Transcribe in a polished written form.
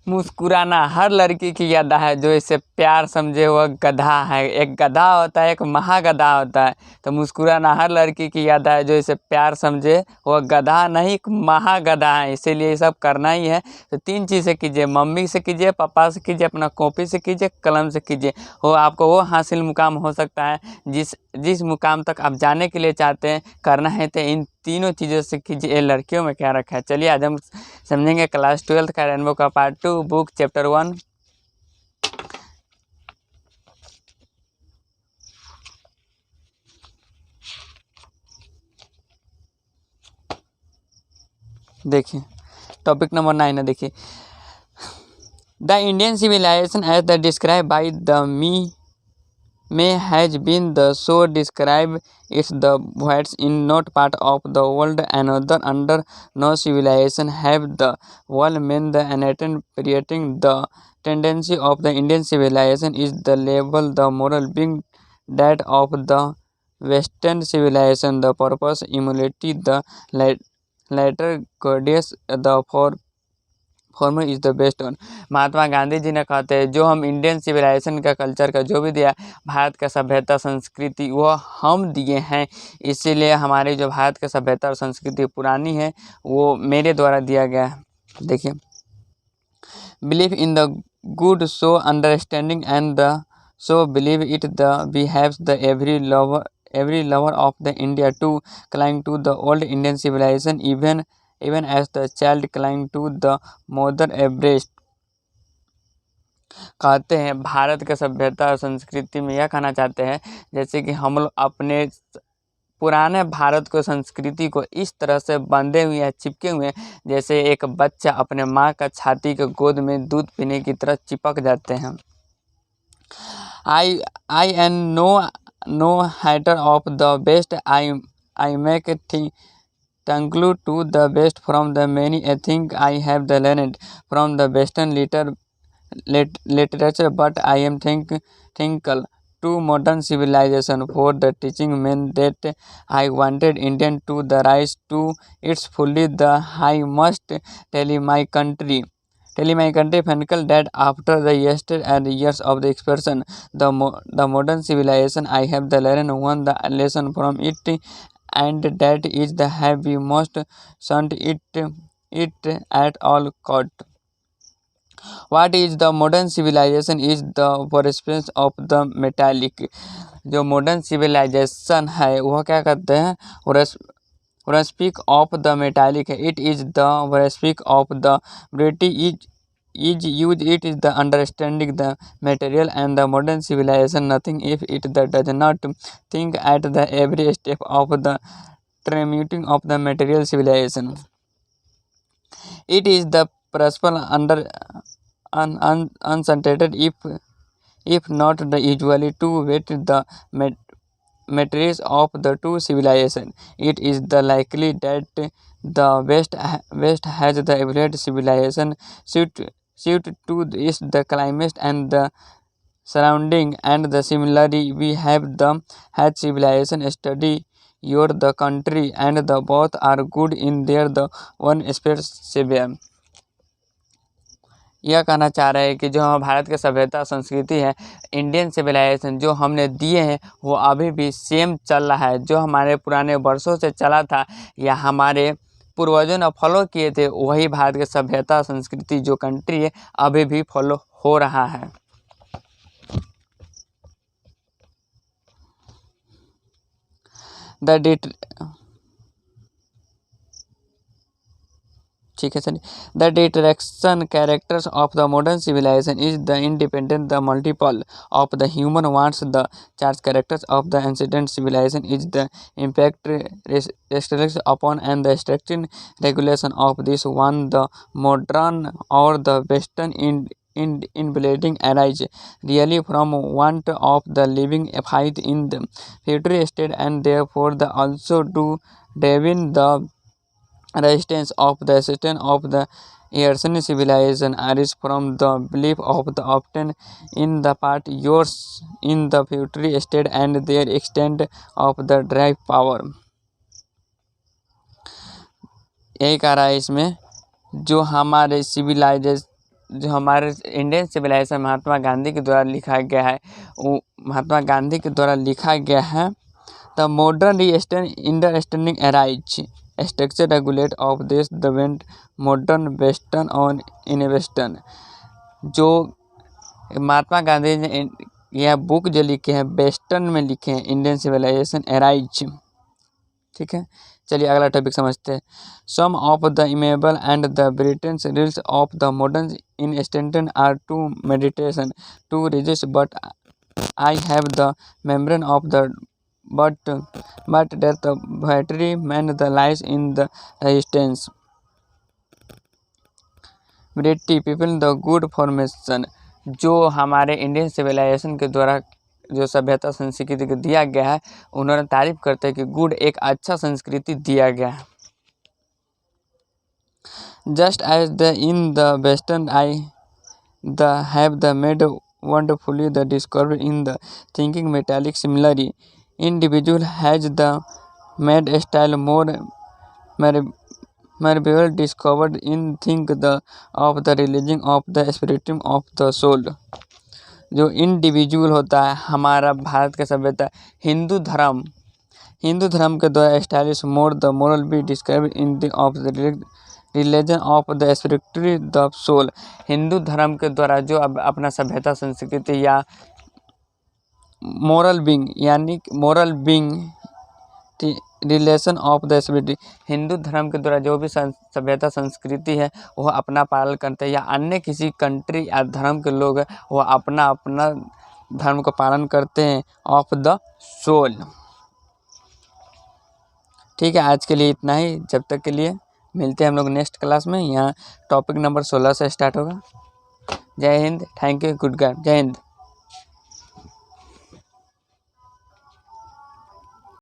मुस्कुराना हर लड़की की याद है जो इसे प्यार समझे वह गधा है। एक गधा होता है, एक महागधा होता है। तो मुस्कुराना हर लड़की की याद है जो इसे प्यार समझे वह गधा नहीं एक महागधा है। इसीलिए ये सब करना ही है। तो 3 चीज़ें कीजिए, मम्मी से कीजिए, पापा से कीजिए, अपना कॉपी से कीजिए, कलम से कीजिए। वो आपको वो हासिल मुकाम हो सकता है जिस मुकाम तक आप जाने के लिए चाहते हैं। करना है तो इन तीनों चीज़ों से कीजिए। लड़कियों में क्या रखा है, चलिए आज हम समझेंगे क्लास 12 का रेनबो का पार्ट 2 बुक चैप्टर 1। देखिए टॉपिक नंबर 9 है। देखिए the Indian civilisation as the describe by the may has been the so describe it's the voids in not part of the world another under no civilization have the world mean the anatomy creating the tendency of the Indian civilization is the level the moral being that of the Western civilization the purpose immorality the latter goddess the former is the best one. Mahatma Gandhi ji ने कहते हैं जो हम Indian civilisation का culture का जो भी दिया, भारत का सभ्यता संस्कृति वो हम दिए हैं। इसीलिए हमारी जो भारत का सभ्यता और संस्कृति पुरानी है वो मेरे द्वारा दिया गया है। देखिए believe in the good so understanding and the so believe it the we have the every lover of the India to cling to the old Indian civilisation even as the child climbed to the mother Everest। कहते हैं भारत का सभ्यता और संस्कृति में यह कहना चाहते हैं जैसे कि हम लोग अपने पुराने भारत को संस्कृति को इस तरह से बंधे हुए हैं, चिपके हुए हैं, जैसे एक बच्चा अपने माँ का छाती के गोद में दूध पीने की तरह चिपक जाते हैं। I am no hater of the best। I make conclude to the best from the many I think I have the learned from the western literature but I am thankful to modern civilization for the teaching men that I wanted Indian to the rise to its fully the I must tell my country Fankel that after the years of the expression the modern civilization I have the learned one the lesson from it and that is the have we must shunt it at all cost। What is the modern civilization is the persistence of the metallic। जो modern civilisation है वह क्या कहते हैं, speak of the metallic है। It is the speak of the British is use it is the understanding the material and the modern civilization nothing if it does not think at the every step of the transmuting of the material civilization। It is the principle under uncertainted if not the usually to wait the materials of the two civilization। It is the likely that the West has the ability civilization suit to is the climate and the surrounding and the similarly we have the had civilization study your the country and the both are good in their the one space severe। यह कहना चाह रहे हैं कि जो हम भारत के सभ्यता संस्कृति है इंडियन सिविलाइजेशन जो हमने दिए हैं वो अभी भी सेम चल रहा है। जो हमारे पुराने वर्षों से चला था या हमारे पूर्वजों ने फॉलो किए थे वही भारत के सभ्यता संस्कृति जो कंट्री है अभी भी फॉलो हो रहा है। ठीक है sir. The detraction characters of the modern civilisation is the independent the multiple of the human wants the charge characters of the ancient civilisation is the impact restrict upon and the strict regulation of this one the modern और the western in bleeding arise really from want of the living faith in the future state and therefore the also to devin the resistance of the system of the Asian civilization arise from the belief of the often in the part yours in the future state and their extent of the drive power। यही कह रहा है इसमें जो हमारे जो हमारे Indian civilisation Mahatma Gandhi के द्वारा लिखा गया है, वो महात्मा गांधी के द्वारा लिखा गया है। The modern understanding arise structure regulate of this the modern western और इन वेस्टर्न। जो महात्मा गांधी ने यह बुक जो लिखे हैं वेस्टर्न में लिखे हैं, इंडियन सिविलाइजेशन अराइज। ठीक है, चलिए अगला टॉपिक समझते हैं। सम ऑफ द इमेबल and the Britons rules of the modern in standard are to meditation to resist but I have the membrane of the but that the battery man the lies in the resistance ब्रिटी people the good formation. जो हमारे Indian civilisation के द्वारा जो सभ्यता संस्कृति को दिया गया है, उन्होंने तारीफ करते हैं कि गुड एक अच्छा संस्कृति दिया गया है। Just as the in the western I the have the made wonderfully the discover in the thinking metallic similarly individual has the made style more marvel discovered in think the of the religion of the spiritism of the soul। जो individual होता है हमारा भारत का सभ्यता, हिंदू धर्म के द्वारा stylish more the moral be describe in the of the religion of the spiritual the soul. Hindu धर्म के द्वारा जो अपना सभ्यता संस्कृति या moral being relation of the spirit. Hindu धर्म के द्वारा जो भी सभ्यता संस्कृति है वह अपना पालन करते हैं, या अन्य किसी कंट्री या धर्म के लोग वह अपना धर्म का पालन करते हैं ऑफ द सोल। ठीक है, आज के लिए इतना ही। जब तक के लिए मिलते हैं हम लोग नेक्स्ट क्लास में। यहाँ टॉपिक नंबर 16 से स्टार्ट होगा। जय Hind, thank you, good guide, जय हिंद।